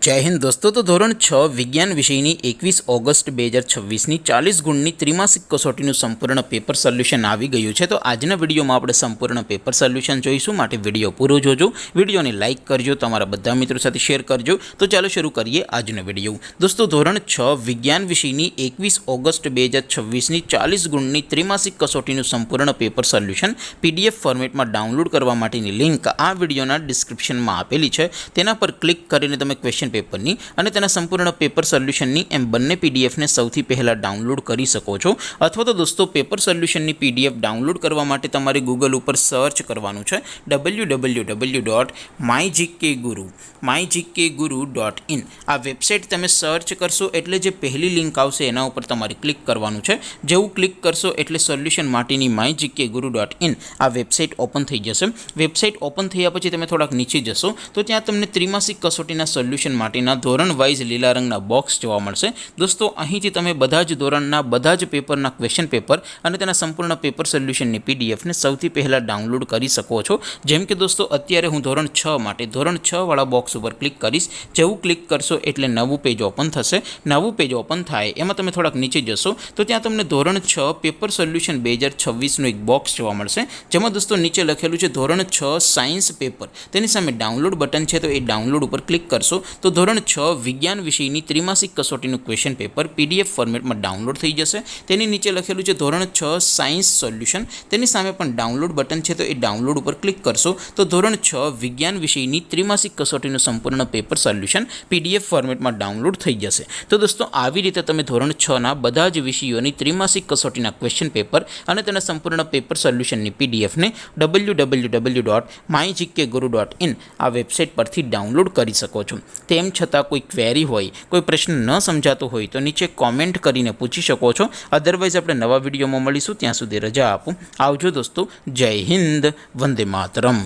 जय हिंद दोस्तों। तो धोरण 6 विज्ञान विषयनी 21 ऑगस्ट 2026 40 गुणनी त्रिमासिक कसोटीનું સંપૂર્ણ પેપર સોલ્યુશન આવી ગયું છે। તો આજના વિડીયોમાં આપણે સંપૂર્ણ પેપર સોલ્યુશન જોઈશું, માટે વિડીયો પૂરો જોજો, વિડીયોને લાઇક કરજો, તમારા બધા મિત્રો સાથે શેર કરજો। તો ચાલો શરૂ કરીએ આજનો વિડીયો। દોસ્તો ધોરણ 6 વિજ્ઞાન વિષયની 21 ઓગસ્ટ 2026 40 ગુણની ત્રિમાસિક કસોટીનું સંપૂર્ણ પેપર સોલ્યુશન PDF ફોર્મેટમાં ડાઉનલોડ કરવા માટેની લિંક આ વિડીયોના ડિસ્ક્રિપ્શનમાં આપેલી છે। તેના પર ક્લિક કરીને તમે ક્વેશ્ચન પેપરની અને તેના સંપૂર્ણ પેપર સોલ્યુશનની એમ બંને પીડીએફને સૌથી પહેલાં ડાઉનલોડ કરી શકો છો। અથવા તો દોસ્તો પેપર સોલ્યુશનની પીડીએફ ડાઉનલોડ કરવા માટે તમારે ગૂગલ ઉપર સર્ચ કરવાનું છે www.mygkguru.in। આ વેબસાઇટ તમે સર્ચ કરશો એટલે જે પહેલી લિંક આવશે એના ઉપર તમારે ક્લિક કરવાનું છે। જેવું ક્લિક કરશો એટલે સોલ્યુશન માટેની mygkguru.in આ વેબસાઇટ ઓપન થઈ જશે। વેબસાઇટ ઓપન થયા પછી તમે થોડાક નીચે જશો તો ત્યાં તમને ત્રિમાસિક કસોટીના સોલ્યુશન માટેના ધોરણ વાઇઝ લીલા રંગના બોક્સ જોવા મળશે। દોસ્તો અહીંથી તમે બધા જ ધોરણના બધા જ પેપરના ક્વેશ્ચન પેપર અને તેના સંપૂર્ણ પેપર સોલ્યુશનની પીડીએફને સૌથી પહેલાં ડાઉનલોડ કરી શકો છો। જેમ કે દોસ્તો અત્યારે હું ધોરણ 6 માટે ધોરણ 6 વાળા બોક્સ ઉપર ક્લિક કરીશ। જેવું ક્લિક કરશો એટલે નવું પેજ ઓપન થશે। નવું પેજ ઓપન થાય એમાં તમે થોડાક નીચે જશો તો ત્યાં તમને ધોરણ 6 પેપર સોલ્યુશન 2026નું એક બોક્સ જોવા મળશે, જેમાં દોસ્તો નીચે લખેલું છે ધોરણ 6 સાયન્સ પેપર। તેની સામે ડાઉનલોડ બટન છે, તો એ ડાઉનલોડ ઉપર ક્લિક કરશો તો ધોરણ 6 વિજ્ઞાન વિષયની ત્રિમાસિક કસોટીનું ક્વેશ્ચન પેપર PDF ફોર્મેટમાં ડાઉનલોડ થઈ જશે। તેની નીચે લખેલું છે ધોરણ 6 સાયન્સ સોલ્યુશન। તેની સામે પણ ડાઉનલોડ બટન છે, તો એ ડાઉનલોડ ઉપર ક્લિક કરશો તો ધોરણ 6 વિજ્ઞાન વિષયની ત્રિમાસિક કસોટીનું સંપૂર્ણ પેપર સોલ્યુશન PDF ફોર્મેટમાં ડાઉનલોડ થઈ જશે। તો દોસ્તો આવી રીતે તમે ધોરણ 6ના બધા જ વિષયોની ત્રિમાસિક કસોટીના ક્વેશ્ચન પેપર અને તેના સંપૂર્ણ પેપર સોલ્યુશનની પીડીએફને www.mygkguru.in આ વેબસાઇટ પરથી ડાઉનલોડ કરી શકો છો। તેમ છતાં કોઈ ક્વેરી હોય, કોઈ પ્રશ્ન ન સમજાતો હોય તો નીચે કોમેન્ટ કરીને પૂછી શકો છો। અધરવાઇઝ આપણે નવા વિડીયોમાં મળીશું, ત્યાં સુધી રજા આપો। આવજો દોસ્તો, જય હિન્દ, વંદે માતરમ।